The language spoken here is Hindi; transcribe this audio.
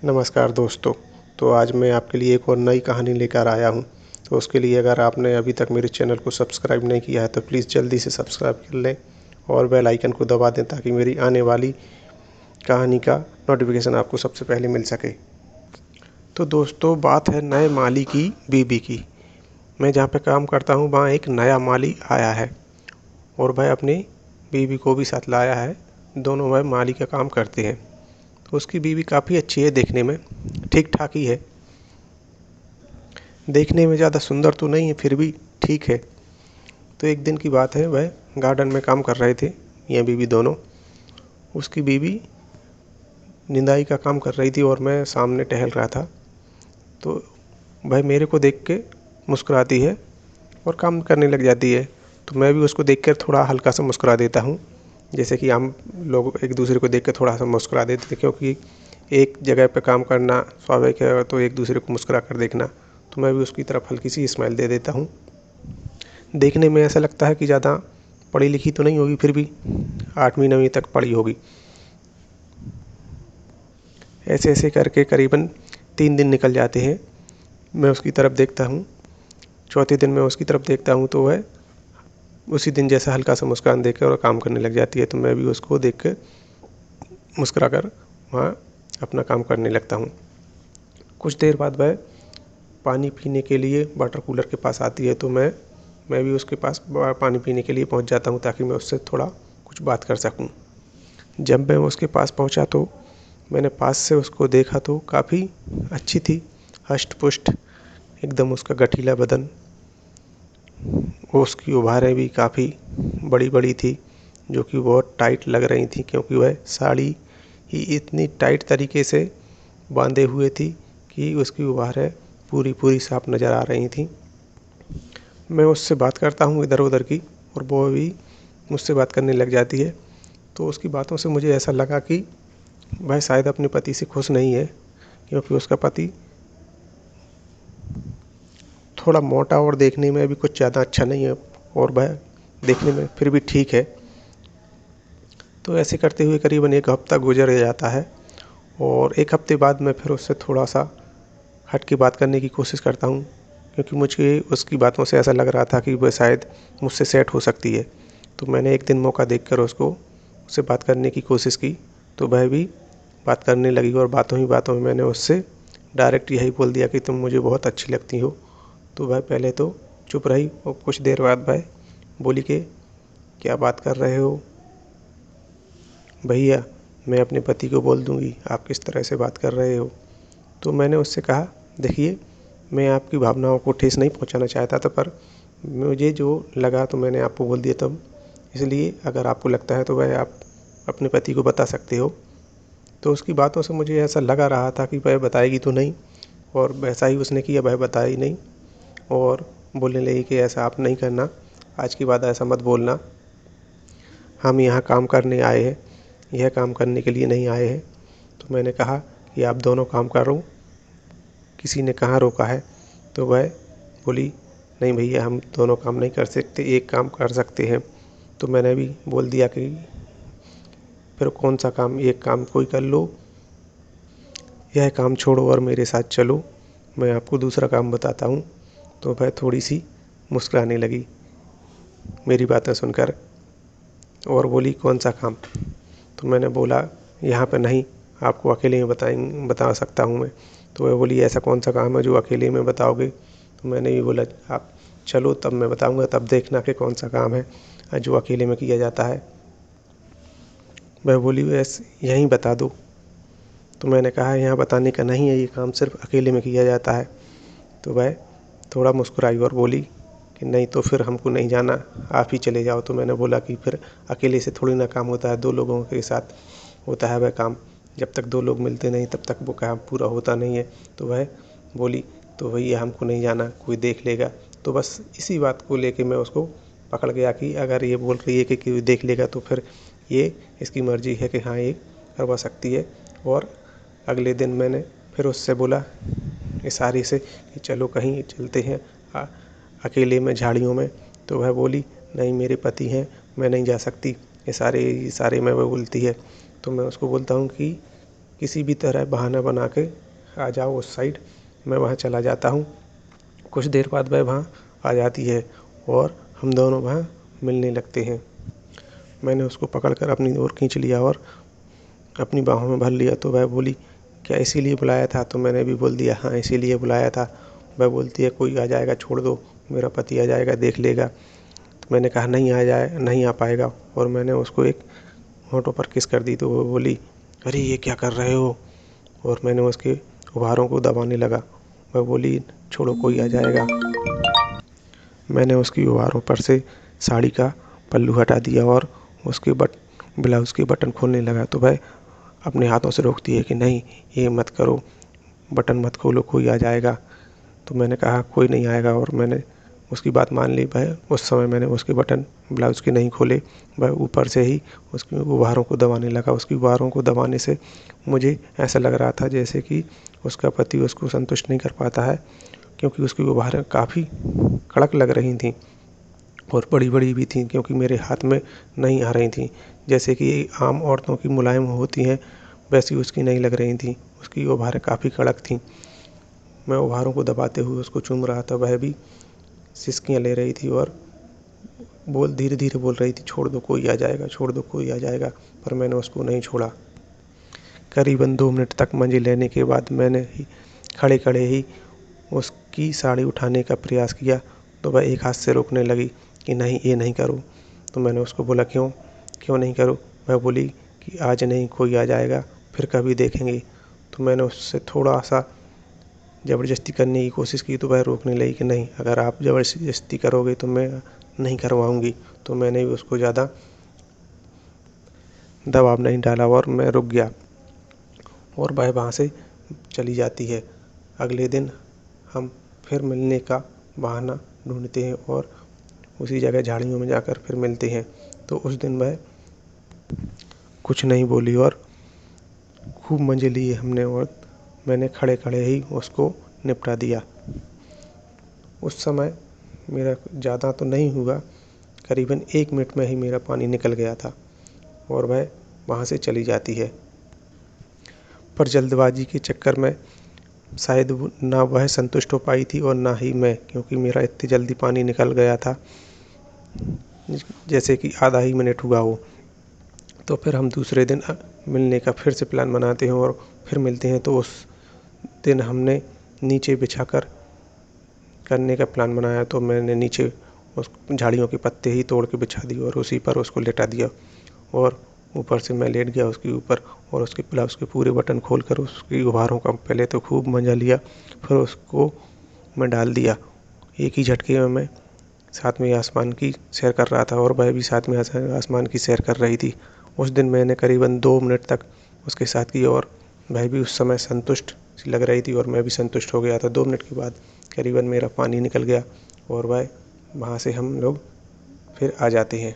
नमस्कार दोस्तों। तो आज मैं आपके लिए एक और नई कहानी लेकर आया हूँ। तो उसके लिए अगर आपने अभी तक मेरे चैनल को सब्सक्राइब नहीं किया है तो प्लीज़ जल्दी से सब्सक्राइब कर लें और बेल आइकन को दबा दें ताकि मेरी आने वाली कहानी का नोटिफिकेशन आपको सबसे पहले मिल सके। तो दोस्तों, बात है नए माली की बीबी की। मैं जहाँ पे काम करता हूँ वहाँ एक नया माली आया है और वह अपनी बीबी को भी साथ लाया है। दोनों वह माली का काम करते हैं। तो उसकी बीवी काफ़ी अच्छी है, देखने में ठीक ठाक ही है। देखने में ज़्यादा सुंदर तो नहीं है, फिर भी ठीक है। तो एक दिन की बात है, वह गार्डन में काम कर रहे थे, मियाँ बीवी दोनों। उसकी बीवी निंदाई का काम कर रही थी और मैं सामने टहल रहा था। तो वह मेरे को देख के मुस्कुराती है और काम करने लग जाती है। तो मैं भी उसको देख कर थोड़ा हल्का सा मुस्कुरा देता हूँ, जैसे कि हम लोग एक दूसरे को देख कर थोड़ा सा मुस्कुरा देते थे, क्योंकि एक जगह पे काम करना स्वाभाविक है, तो एक दूसरे को मुस्कुरा कर देखना। तो मैं भी उसकी तरफ हल्की सी स्माइल दे देता हूँ। देखने में ऐसा लगता है कि ज़्यादा पढ़ी लिखी तो नहीं होगी, फिर भी 8वीं 9वीं तक पढ़ी होगी। ऐसे ऐसे करके करीबन 3 दिन निकल जाते हैं। मैं उसकी तरफ देखता हूँ। चौथे दिन मैं उसकी तरफ देखता हूँ तो वह उसी दिन जैसा हल्का सा मुस्कान देकर और काम करने लग जाती है। तो मैं भी उसको देख कर मुस्कुरा कर वहाँ अपना काम करने लगता हूँ। कुछ देर बाद वह पानी पीने के लिए वाटर कूलर के पास आती है। तो मैं भी उसके पास पानी पीने के लिए पहुँच जाता हूँ ताकि मैं उससे थोड़ा कुछ बात कर सकूँ। जब मैं उसके पास पहुँचा तो मैंने पास से उसको देखा तो काफ़ी अच्छी थी, हष्ट पुष्ट एकदम। उसका गठीला बदन, उसकी उभारें भी काफ़ी बड़ी बड़ी थी, जो कि बहुत टाइट लग रही थी, क्योंकि वह साड़ी ही इतनी टाइट तरीके से बांधे हुए थी कि उसकी उभारें पूरी पूरी साफ नज़र आ रही थी। मैं उससे बात करता हूँ इधर उधर की और वो भी मुझसे बात करने लग जाती है। तो उसकी बातों से मुझे ऐसा लगा कि वह शायद अपने पति से खुश नहीं है, क्योंकि उसका पति थोड़ा मोटा और देखने में भी कुछ ज़्यादा अच्छा नहीं है और वह देखने में फिर भी ठीक है। तो ऐसे करते हुए करीबन 1 हफ़्ता गुजर जाता है और 1 हफ़्ते बाद मैं फिर उससे थोड़ा सा हट के बात करने की कोशिश करता हूँ, क्योंकि मुझे उसकी बातों से ऐसा लग रहा था कि वह शायद मुझसे सेट हो सकती है। तो मैंने एक दिन मौका देखकर उससे बात करने की कोशिश की। तो वह भी बात करने लगी और बातों ही बातों में मैंने उससे डायरेक्ट यही बोल दिया कि तुम मुझे बहुत अच्छी लगती हो। तो वह पहले तो चुप रही और कुछ देर बाद वह बोली कि क्या बात कर रहे हो भैया, मैं अपने पति को बोल दूँगी, आप किस तरह से बात कर रहे हो। तो मैंने उससे कहा, देखिए, मैं आपकी भावनाओं को ठेस नहीं पहुंचाना चाहता था, पर मुझे जो लगा तो मैंने आपको बोल दिया तब। इसलिए अगर आपको लगता है तो वह आप अपने पति को बता सकते हो। तो उसकी बातों से मुझे ऐसा लगा रहा था कि वह बताएगी तो नहीं, और वैसा ही उसने किया, वह बताई नहीं और बोलने लगी कि ऐसा आप नहीं करना, आज के बाद ऐसा मत बोलना, हम यहाँ काम करने आए हैं, यह काम करने के लिए नहीं आए हैं। तो मैंने कहा कि आप दोनों काम करो, किसी ने कहाँ रोका है। तो वह बोली, नहीं भैया, हम दोनों काम नहीं कर सकते, एक काम कर सकते हैं। तो मैंने भी बोल दिया कि फिर कौन सा काम, एक काम कोई कर लो, यह काम छोड़ो और मेरे साथ चलो, मैं आपको दूसरा काम बताता हूँ। तो वह थोड़ी सी मुस्कुराने लगी मेरी बातें सुनकर और बोली, कौन सा काम। तो मैंने बोला, यहाँ पे नहीं, आपको अकेले में बता सकता हूँ मैं। तो वह बोली, ऐसा कौन सा काम है जो अकेले में बताओगे। तो मैंने भी बोला, आप चलो तब मैं बताऊँगा, तब देखना कि कौन सा काम है जो अकेले में किया जाता है। वह बोली, बस यहीं बता दो। तो मैंने कहा, यहाँ बताने का नहीं है, ये काम सिर्फ अकेले में किया जाता है। तो वह थोड़ा मुस्कुराई और बोली कि नहीं, तो फिर हमको नहीं जाना, आप ही चले जाओ। तो मैंने बोला कि फिर अकेले से थोड़ी ना काम होता है, 2 लोगों के साथ होता है वह काम। जब तक 2 लोग मिलते नहीं तब तक वो काम पूरा होता नहीं है। तो वह बोली, तो भैया हमको नहीं जाना, कोई देख लेगा। तो बस इसी बात को लेके मैं उसको पकड़ गया कि अगर ये बोल रही है कि कोई देख लेगा तो फिर ये इसकी मर्ज़ी है कि हाँ, ये करवा सकती है। और अगले दिन मैंने फिर उससे बोला इशारे से कि चलो कहीं चलते हैं अकेले में झाड़ियों में। तो वह बोली, नहीं, मेरे पति हैं, मैं नहीं जा सकती। इशारे इशारे में वह बोलती है। तो मैं उसको बोलता हूँ कि किसी भी तरह बहाना बना के आ जाओ उस साइड। मैं वहाँ चला जाता हूँ। कुछ देर बाद वह वहाँ आ जाती है और हम दोनों वहाँ मिलने लगते हैं। मैंने उसको पकड़कर अपनी ओर खींच लिया और अपनी बाहों में भर लिया। तो वह बोली, क्या इसीलिए बुलाया था? तो मैंने भी बोल दिया, हाँ इसीलिए बुलाया था। वह बोलती है, कोई आ जाएगा, छोड़ दो, मेरा पति आ जाएगा, देख लेगा। तो मैंने कहा नहीं आ पाएगा, और मैंने उसको एक होठों पर किस कर दी। तो वो बोली, अरे ये क्या कर रहे हो? और मैंने उसके उभारों को दबाने लगा। वह बोली, छोड़ो, कोई आ जाएगा। मैंने उसकी उभारों पर से साड़ी का पल्लू हटा दिया और उसके ब्लाउज़ के बटन खोलने लगा। तो वह अपने हाथों से रोकती है कि नहीं, ये मत करो, बटन मत खोलो, कोई आ जाएगा। तो मैंने कहा कोई नहीं आएगा, और मैंने उसकी बात मान ली। वह उस समय मैंने उसके बटन ब्लाउज़ के नहीं खोले। वह ऊपर से ही उसकी उभारों को दबाने लगा। उसकी उभारों को दबाने से मुझे ऐसा लग रहा था जैसे कि उसका पति उसको संतुष्ट नहीं कर पाता है, क्योंकि उसकी उभारें काफ़ी कड़क लग रही थीं और बड़ी-बड़ी भी थीं, क्योंकि मेरे हाथ में नहीं आ रही थीं। जैसे कि आम औरतों की मुलायम होती हैं, वैसी उसकी नहीं लग रही थीं। उसकी उभारें काफ़ी कड़क थीं। मैं उभारों को दबाते हुए उसको चूम रहा था। वह भी सिसकियाँ ले रही थी और धीरे-धीरे बोल रही थी, छोड़ दो, कोई आ जाएगा, छोड़ दो, कोई आ जाएगा। पर मैंने उसको नहीं छोड़ा। करीबन 2 मिनट तक मज़े लेने के बाद मैंने ही खड़े-खड़े ही उसकी साड़ी उठाने का प्रयास किया। तो वह एक हाथ से रोकने लगी कि नहीं, ये नहीं करो। तो मैंने उसको बोला, क्यों नहीं करूँ? वह बोली कि आज नहीं, कोई आ जाएगा, फिर कभी देखेंगे। तो मैंने उससे थोड़ा-सा ज़बरदस्ती करने की कोशिश की। तो वह रोकने लगी कि नहीं, अगर आप ज़बरदस्ती करोगे तो मैं नहीं करवाऊँगी। तो मैंने भी उसको ज़्यादा दबाव नहीं डाला और मैं रुक गया, और वह वहाँ से चली जाती है। अगले दिन हम फिर मिलने का बहाना ढूँढते हैं और उसी जगह झाड़ियों में जाकर फिर मिलते हैं। तो उस दिन वह कुछ नहीं बोली और खूब मज़े लिए हमने, और मैंने खड़े-खड़े ही उसको निपटा दिया। उस समय मेरा ज़्यादा तो नहीं हुआ, करीबन 1 मिनट में ही मेरा पानी निकल गया था और वह वहाँ से चली जाती है। पर जल्दबाज़ी के चक्कर में शायद ना वह संतुष्ट हो पाई थी और ना ही मैं, क्योंकि मेरा इतनी जल्दी पानी निकल गया था जैसे कि आधा ही मिनट हुआ हो। तो फिर हम दूसरे दिन मिलने का फिर से प्लान बनाते हैं और फिर मिलते हैं। तो उस दिन हमने नीचे बिछाकर करने का प्लान बनाया। तो मैंने नीचे उस झाड़ियों के पत्ते ही तोड़ के बिछा दिए और उसी पर उसको लेटा दिया, और ऊपर से मैं लेट गया उसके ऊपर, और उसके ब्लाउज़ के पूरे बटन खोलकर उसकी उभारों का पहले तो खूब मज़ा लिया, फिर उसको मैं डाल दिया। एक ही झटके में मैं साथ में आसमान की सैर कर रहा था और वह भी साथ में आसमान की सैर कर रही थी। उस दिन मैंने करीबन 2 मिनट तक उसके साथ की और वह भी उस समय संतुष्ट सी लग रही थी और मैं भी संतुष्ट हो गया था। 2 मिनट के बाद करीबन मेरा पानी निकल गया और वह वहाँ से हम लोग फिर आ जाते हैं।